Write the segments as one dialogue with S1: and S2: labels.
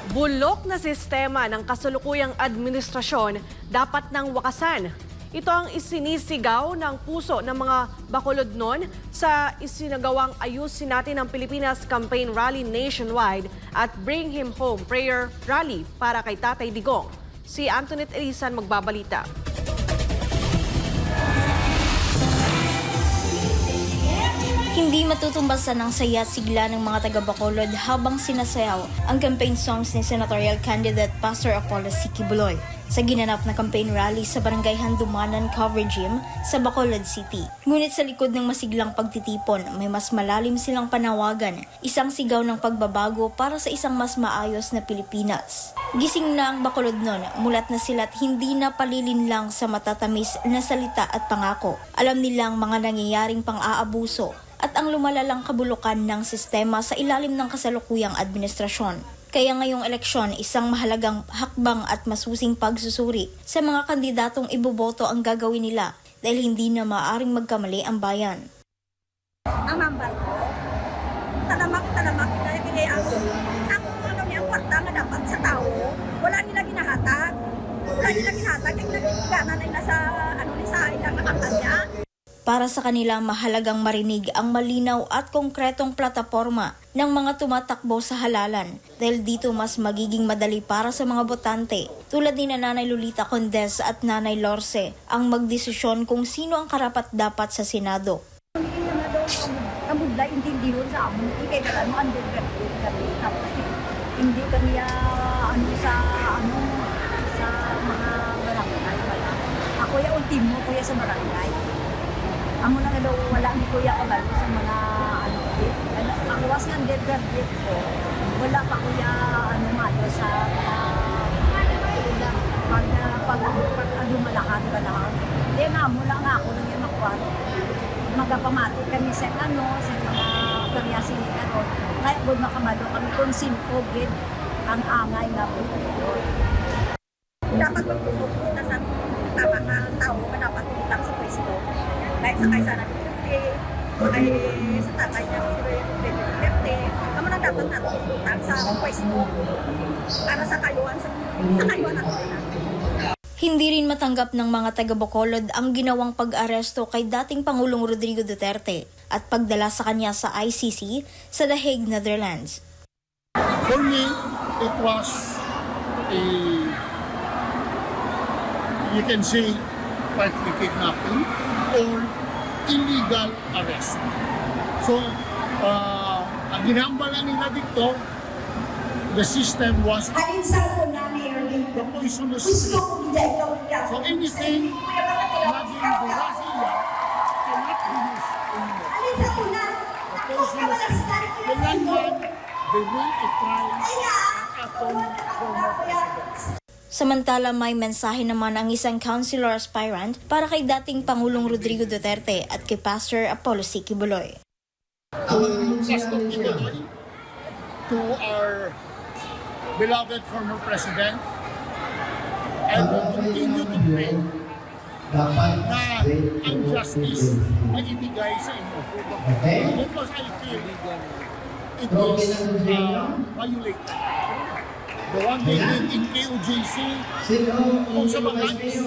S1: Bulok na sistema ng kasalukuyang administrasyon dapat nang wakasan. Ito ang isinisigaw ng puso ng mga Bacolodnon sa isinagawang Ayusin Natin ang Pilipinas Campaign Rally nationwide at Bring Him Home Prayer Rally para kay Tatay Digong. Si Antoinette Elisan magbabalita.
S2: Hindi matutumbasan ang saya at sigla ng mga taga-Bacolod habang sinasayaw ang campaign songs ni senatorial candidate Pastor Apollo C. Quiboloy sa ginanap na campaign rally sa Barangay Handumanan Cover Gym sa Bacolod City. Ngunit sa likod ng masiglang pagtitipon, may mas malalim silang panawagan, isang sigaw ng pagbabago para sa isang mas maayos na Pilipinas. Gising na ang Bacolodnon, mulat na sila't hindi na palilinlang sa matatamis na salita at pangako. Alam nilang mga nangyayaring pang-aabuso at ang lumalalang kabulukan ng sistema sa ilalim ng kasalukuyang administrasyon. Kaya ngayong eleksyon, isang mahalagang hakbang at masusing pagsusuri sa mga kandidatong iboboto ang gagawin nila dahil hindi na maaaring magkamali ang bayan.
S3: Ang member ko, talamak, dahil kaya ang kwarta nga dapat sa tao, wala nila ginahatag. Kaya nagigana na nila sa ilang nakakanya.
S2: Para sa kanila, mahalagang marinig ang malinaw at konkretong plataporma ng mga tumatakbo sa halalan dahil dito mas magiging madali para sa mga botante tulad ni Nanay Lolita Condes at Nanay Lorce ang magdesisyon kung sino ang karapat-dapat sa Senado.
S3: Hindi na daw ang budla intindihon sa amon, kaya kailan mo undergraduate kami, tapos hindi kami sa mga barangay, wala. Ako yung ultimo, kuya sa barangay. Amo na nga daw wala ni Kuya Kabalo sa mga ang was ng undergraduate ko, wala pa Kuya mayo sa pag-lumalakan ba lang. Hindi nga, mula nga ako nang yung makuha. Magapamati kami sa sa mga karyasin ka doon. Kaya kung makamalo kami kung simpogid ang angay nga po. Dapat magpupunta sa tama nga tao ka dapat utang sa pwesto. Kahit sa kaysana ni Perte, ay sa tatay niya si Perte, kamo na dapat natutang sa pwesto para sa kayuan natin.
S2: Hindi rin matanggap ng mga taga-Bacolod ang ginawang pag-aresto kay dating Pangulong Rodrigo Duterte at pagdala sa kanya sa ICC sa The Hague, Netherlands.
S4: For me, it was you can say, partly kidnapping or illegal arrest. So, ang ginambala nila dito, the system was the poisonous street. So anything naging Boracilla cannot be used anymore. The poisonous street. Kailangan, they will try ang atong former president.
S2: Samantala, may mensahe naman ang isang councilor aspirant para kay dating Pangulong Rodrigo Duterte at kay Pastor Apollo C. Quiboloy.
S4: Pastor Quiboloy, to our beloved former president, I will continue to pray na ang justice ay ibigay sa inyo. Because I feel it is violated. The one they did in KOJC, kung sa mga underworking,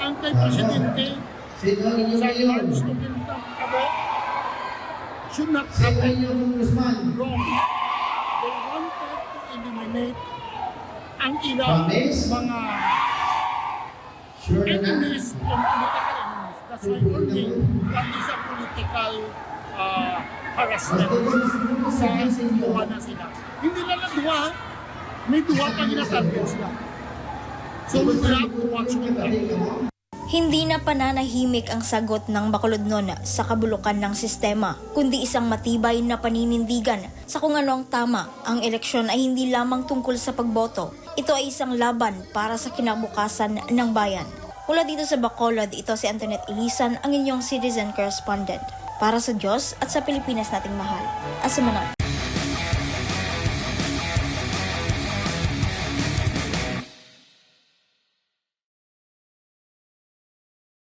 S4: ang kay Presidente, sa arms to build ng kabo, should not happen. Wrong. They wanted to eliminate ang ilang mga enemies, political enemies. That's why for me, that is a political harassment sa duwa na sila. Hindi lang duwa, may duwa pa ginatarget sila. So we will have to watch with that.
S2: Hindi na pananahimik ang sagot ng Bacolodnon sa kabulukan ng sistema, kundi isang matibay na paninindigan sa kung ano ang tama. Ang eleksyon ay hindi lamang tungkol sa pagboto. Ito ay isang laban para sa kinabukasan ng bayan. Mula dito sa Bacolod, ito si Antoinette Elisan, ang inyong citizen correspondent. Para sa Diyos at sa Pilipinas nating mahal. Asumanot.